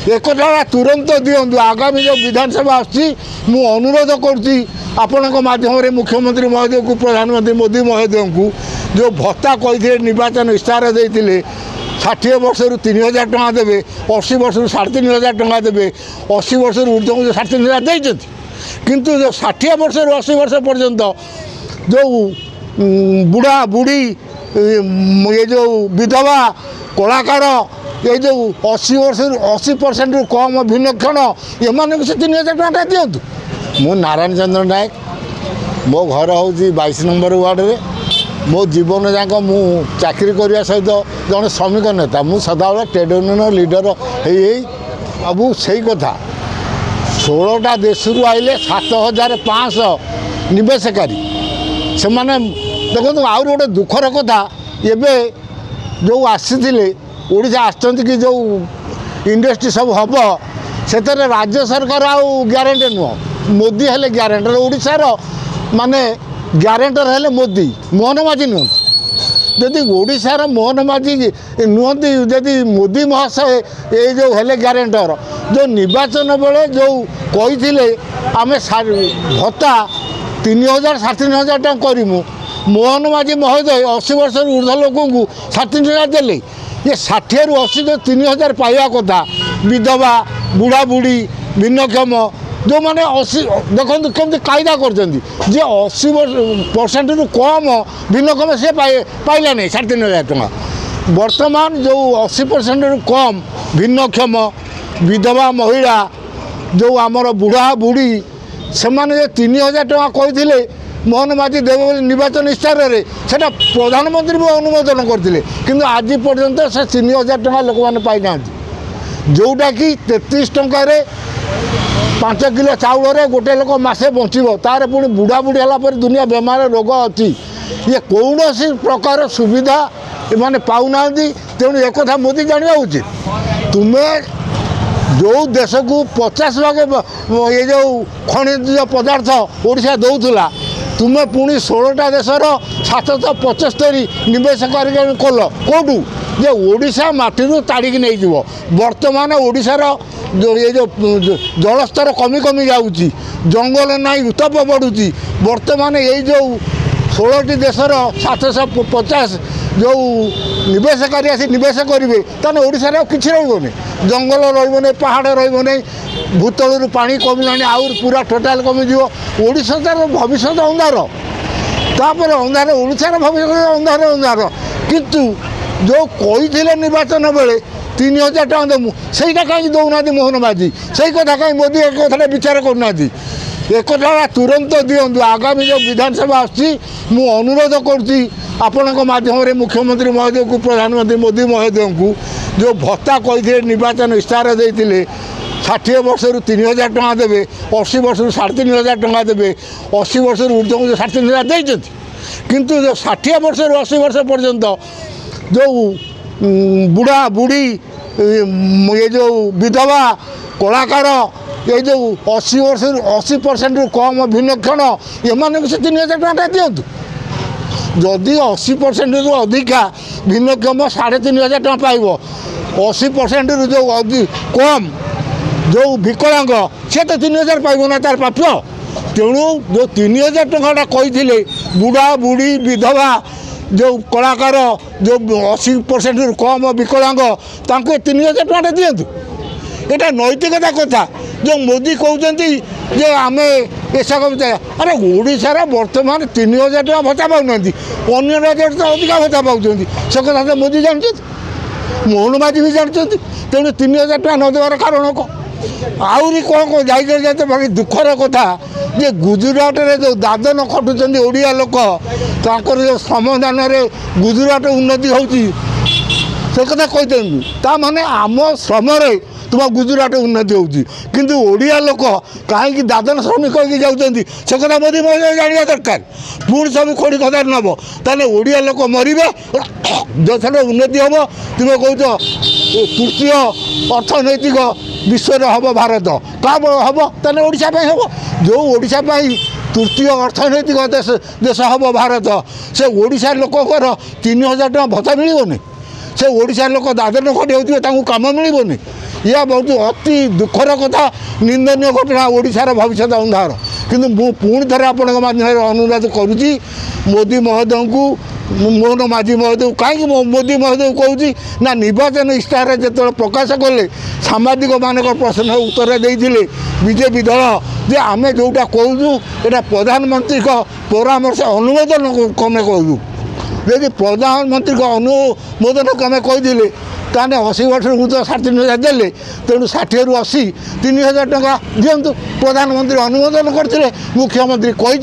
एक तुरंत दिंतु आगामी जो विधानसभा आसु अनुरोध करुँची आपण माध्यम मुख्यमंत्री महोदय को प्रधानमंत्री मोदी महोदय को जो भत्ता कही निर्वाचन इस्तार देते 60 वर्ष रु 3000 टका देवे 80 वर्ष रु 3500 टका देवे 80 वर्ष ऊर्ध्व को 3500 देते किंतु जो 60 वर्ष रु 80 वर्ष पर्यंत जो बुढ़ा बुढ़ी ये जो विधवा कलाकार ये जो 80 वर्ष 80% रु कम भिन्नक्षण एम से 3000 टका दिंतु। मु नारायण चंद्र नायक मो घर हूँ 22 नंबर वार्ड रे मो जीवन जाक मु चाकरी करने सहित जड़े श्रमिक नेता मु सदाबले ट्रेड यूनियन लीडर अब से कथा 16टा देश रु आइले 7500 निवेशकारी से मैंने देखो आउ गोटे दुखर कथा एबे जो आसी ओडिशा आसचंती कि जो इंडस्ट्री सब हम से राज्य सरकार आउ ग्यारंटी नुह मोदी हेले ग्यारंटर ओडिशार माने ग्यारंटर हेले मोदी मोहन माझी नुह जदि ओडिशार मोहन माझी नुहति जदि मोदी महाशय ये जो हेले ग्यारंटर जो निर्वाचन बेले जो कही आम भत्ता 3000 3500 टका करूँ मोहन माझी महोदय 80 वर्ष ऊर्ध्व लोक को 3500 देले ये 60 रु 80 जो 3000 पाइबा कथा विधवा बुढ़ा बुढ़ी भिन्नक्षम जो मैंने 80 देखो केमती कायदा कर 80% रु कम भिन्नक्षम से पाइला नहीं 3500 टका वर्तमान जो 80% रु कम भिन्नक्षम विधवा महिला जो आमर बुढ़ा बुढ़ी से मैंने 3000 टका कही मोहन माझी देव निर्वाचन इस्तार से प्रधानमंत्री भी अनुमोदन करते किंतु आज पर्यंत से 3000 टका लोक मैंने पाई ना जोटा कि 33 टंकार 5 किलो चाउल गोटे लोक मसे बचब तार पुणी बुढ़ा बुढ़ी है दुनिया बेमार रोग अच्छी ये कौन प्रकार सुविधा मैंने पाऊना तेणु एक मोदी जाना उचित तुम्हें जो देश को 50 भाग ये जो खनिज पदार्थ ओडिशा दौला तुम्हें पुणी 16टा देशर 775 निवेश कर कल कौटू जे ओडिशा माटी ताड़िकी नहीं जीव वर्तमान ओडिशार जो ये जो जलस्तर कमी कमी जाऊँगी जंगल नहीं उत्ताप बढ़ुची वर्तमान ये जो 16टी देशर 750 जो निवेशकारी आसी निवेश करेंगे ताने ओडिशार किसी रही जंगल रही पहाड़ रही भूतल पानी कमिलानी आउर पूरा टोटाल कमिज ओडिशार भविष्य अंधार तापर अंधार ओडिशार भविष्य अंधार अंधार किंतु जो कही निर्वाचन बेले 3000 टका देमु सहीटा कहीं दौना मोहन माझी से कथा कहीं मोदी एक कथा विचार करना एक तुरंत दिंतु आगामी जो विधानसभा आसु अनुरोध करुँची आपण माध्यम मुख्यमंत्री महोदय को प्रधानमंत्री मोदी महोदय को जो भत्ता कही निर्वाचन इस्तार देते 60 वर्ष रु 3000 टका देवे 80 वर्ष रु 3500 टका देवे 80 वर्ष ऊर्ध्व को 3500 देते किंतु जो 60 वर्ष रु 80 वर्ष पर्यंत जो बुढ़ा बुढ़ी ये जो विधवा कलाकार ये जो 80 वर्ष 80% रु कम भिन्नक्षण एम से 3000 टका दिंतु जदि 80% रु अधिका भिन्नक्षम 3500 टका पाइब 80% रु जो कम जो विकलांग से तो 3000 पाइब ना तार प्राप्य तेणु जो 3000 टका कही बुढ़ा बुढ़ी विधवा जो कलाकार जो 80% रु कम विकलांग तांको 3000 टका दिंतु यहाँ नैतिकता कथा जो मोदी कहते जे आम ऐसा अरे ओडिशार वर्तमान 3000 टका भत्ता पाऊना अन्य राज्य तो अधिका भत्ता पाँच से कथा तो मोदी जानते मोहन माझी भी जानते तेणु 3000 टका न देवार कारण कौन आहरी कौन जाते बाकी दुखर कथा जे गुजरात रे जो दादन खटुंट ओडिया लोक ताकर जो श्रमदान गुजरात उन्नति होती से कथा कहते माने आम श्रम तुम गुजरात उन्नति होती किंतु ओडिया लोक कहीं दादन श्रमिक होगी जाऊँगी से कथा मोदी महोदय जाना दरकार पुणी सब खोड़ी खदार नब ताले ओडिया लोक मरवे जो उन्नति हम तुम कह तृतीय अर्थनैतिक विश्व हम भारत क्या हम ताले ओडिशा हम जो ओडिशा तृतीय अर्थनैतिक देश हम भारत से ओडिशा लोकर 3000 टका भत्ता मिलनी से ओडिशा लोक दादन खटी होती कम मिलनी यह बहुत अति दुखर कथा निंदनीय घटना ओडिशार भविष्य अंधार किंतु मु पुणी थे आपण माध्यम अनुरोध करुँची मोदी महोदय को मोहन माझी महोदय कहीं मोदी महोदय कहूँ ना निर्वाचन इश्ताहार जो प्रकाश कले सांबादिक मान प्रश्न उत्तर देते बीजेपी दल जे आम जोटा कहूँ यहाँ प्रधानमंत्री परामर्श अनुमोदन कमे कहूँ यदि प्रधानमंत्री अनुमोदन कमे कही ताने 80 वर्ष ऊर्ध्व 3,500 देले तेणु 60 रु 80 3,000 टका दिंतु प्रधानमंत्री अनुमोदन करते मुख्यमंत्री कही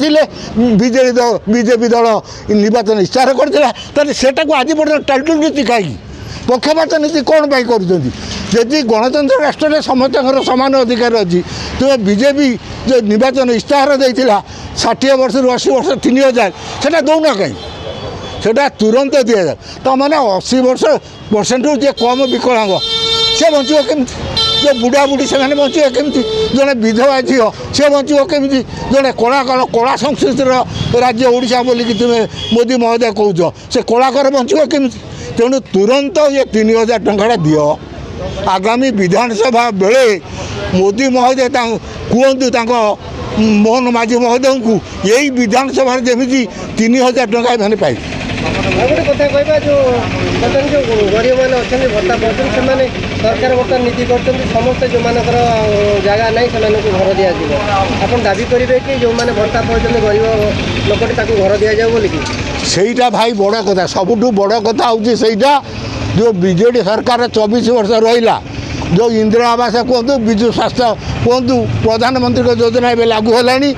बीजेपी दल निर्वाचन इश्ताहार करते सेटा को आज पर्यटन टाइटल नीति कहीं पक्षपात नीति कौन पाई करी गणतंत्र राष्ट्र में समस्त सामान अधिकार अच्छी तेज बीजेपी जो निर्वाचन इश्ताहार देता 60 वर्ष रु 80 वर्ष 3,000 से दौना कहीं सेटा तुरंत दि जाए तो मैंने 80 वर्ष परसेंट जे कम विकलांग से बचो केमी जो बुढ़ा बुढ़ी से बचे केमी जड़े विधवा झील सी बचो केमी जड़े कलाकार कला संस्कृतिर राज्य ओडिशा बोलिकी तुम्हें मोदी महोदय कौच से कलाकार बचो केमी तेणु तुरंत ये 3,000 टंका दि आगामी विधानसभा बेले मोदी महोदय कहतु मोहन माझी महोदय को यही विधानसभा जमी 3,000 टंका मैंने पाई गोटे कथा कहवा जो बर्तमान जो गरीब मैंने अच्छा भत्ता पाँच से सरकार बर्तमान नीति कर समस्त जो मानकर जगह ना से घर दि आप दाबी करेंगे कि जो मैंने भत्ता पाँच गरीब लोकटी घर दि जाऊ बोलिकी सहीटा भाई बड़ कथा सबुठ बड़ कथा हूँ जो बीजेडी सरकार 24 वर्ष रहा जो इंदिरा आवास कहतु विजु स्वास्थ्य कहतु प्रधानमंत्री योजना ए लागू है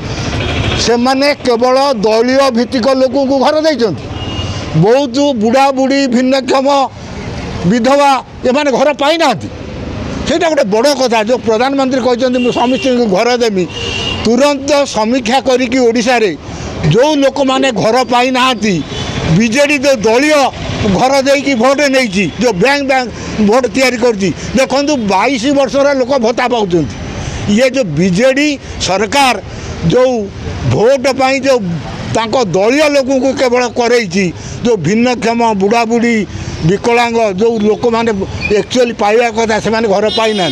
से केवल दलीय भित्तिक लोक घर देते बहुत बुढ़ा बुढ़ी भिन्नक्षम विधवा एमाने घर पाई ना ସେଇଟା ଗୋଟେ ବଡ଼ କଥା जो प्रधानमंत्री कहते मुझे समस्त घर देमी तुरंत समीक्षा करिकी ओडिशारे जो लोक मैंने घर पाई ना बीजेडी जो दलीय घर देकी भोट नहीं जो बैंक भोट तैयारी करती देखो 22 वर्षर लोक भत्ता पाँच ये जो बीजेडी सरकार जो भोट पाई जो तांको दलीय लोक केवल करैछि जो भिन्नक्षम बुढ़ा बुढ़ी विकलांग जो लोक मैंने एक्चुअली पाइबा कथा से घर पाई ना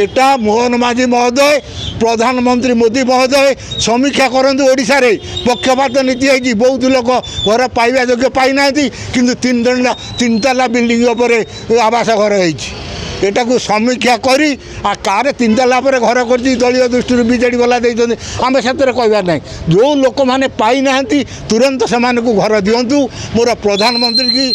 एटा मोहन माझी महोदय प्रधानमंत्री मोदी महोदय समीक्षा करंतु ओडिशा रे पक्षपात नीति है बहुत लोग घर पाइबा योग्य पाई ना किंतु 3 ताला बिल्डिंग पर आवास घर है एटा को समीक्षा करी आ कार 3 ताला पर घर कर दलीय दृष्टि बीजेडी वाला देते आम से कहबार ना जो लोक मैंने पाई ना तुरंत से घर दिंतु मोर प्रधानमंत्री की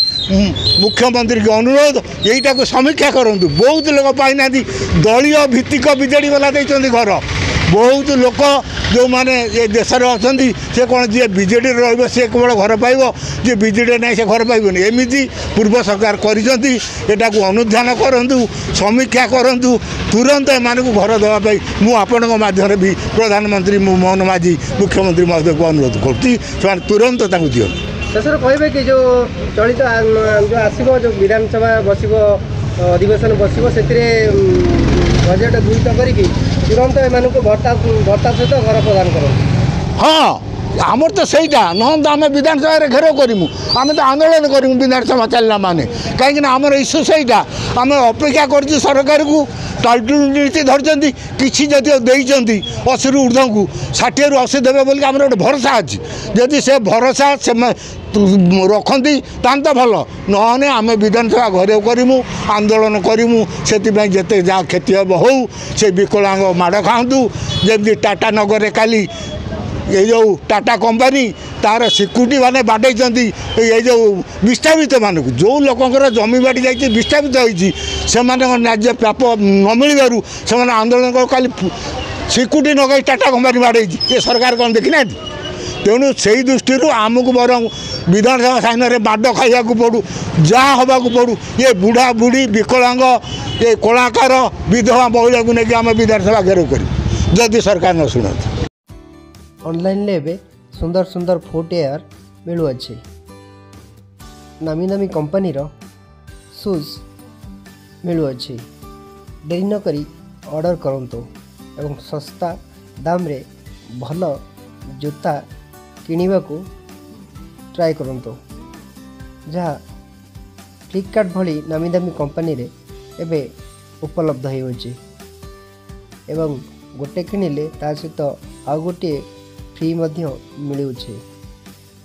मुख्यमंत्री की अनुरोध यहीटा को समीक्षा करूँ बहुत लोग पाई ना दलीय भित्तिक बीजेडी वाला देते घर बहुत लोक जो मैंने ये देश में अच्छा से कौन जी बीजेडी रे केवल घर पाइब जी बीजेडी ना से घर पाइबनी एमती पूर्व सरकार करा को अनुधान करूँ समीक्षा करूँ तुरंत एम घर देवाई मुझे माध्यम भी प्रधानमंत्री मोहन माझी मुख्यमंत्री महोदय को अनुरोध करुँच तुरंत दिखाँ शेष कहे कि जो चलित जो आसो जो विधानसभा बस अधिवेशन बस बजेट गृहीत करके तुरंत एम भत्ता सहित घर प्रदान कर हाँ आमर तो सहीटा नहन तो आम विधानसभा घेराव करूँ आम तो आंदोलन करूँ विधानसभा चलना माने कहीं आमर इश्यू सहीटा आम अपेक्षा कर सरकार को टाइटल नीति धरती किसी जदि देती 80 रु ऊर्ध्व को 60 रु 80 देवे बोल आम गोटे भरोसा अच्छी जदि से भरोसा से रखती तान तो भल नहने आम विधानसभा घेराव करूँ आंदोलन करूँ से जिते जहाँ क्षति हम हो से विकलांग माड़ खातु जमी टाटा नगर काली ये जो टाटा कंपनी तार सिक्यूरीटी मैंने बाडे ये जो विस्थापित मानक जो लोकंर जमी बाड़ी जाइए विस्थापित होती से न्याय प्राप्त न मिलू से आंदोलन खाली सिक्यूरीटी नगई टाटा कंपनी बाड़े ये सरकार कौन देखी ना तेणु से दृष्टि आमको बर विधानसभा साइन में माड खाइबा पड़ू जहाँ हवा पड़ू ये बुढ़ा बुढ़ी विकलांग ये कलाकार विधवा महिला को लेकिन आम विधानसभा घेराव कर जदि सरकार न शुणु ऑनलाइन ले सुंदर सुंदर फुटवेयर मिलुअछि नामी नामी कंपनी रो शूज मिलुअछि देरी न करी ऑर्डर करंतु एवं सस्ता दाम रे भल जूता किनिबा को ट्राई करंतु जहाँ फ्लिपकार्ट भली नामी दामी कंपनी रे एबे ଉପଲବ୍ଧ ହେଉଛି ଏବଂ ଗୋଟେ କିଣିଲେ ତା ସହିତ ଆଉ ଗୋଟିଏ ଫ୍ରି ମଧ୍ୟ ମିଳୁଛି।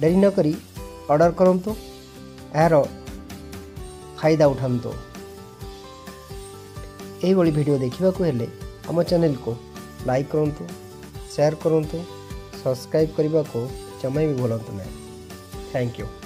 ଡେରି ନକରି ଅର୍ଡ଼ର କରନ୍ତୁ, ଏହାର ଫାଇଦା ଉଠାନ୍ତୁ। ଏହିଭଳି ଭିଡ଼ିଓ ଦେଖିବାକୁ ହେଲେ ଆମ ଚ୍ୟାନେଲକୁ ଲାଇକ୍ କରନ୍ତୁ, ସେୟାର କରନ୍ତୁ, ସବସ୍କ୍ରାଇବ୍ କରିବାକୁ ଜମା ବି ଭୁଲନ୍ତୁ ନାହିଁ। Thank you.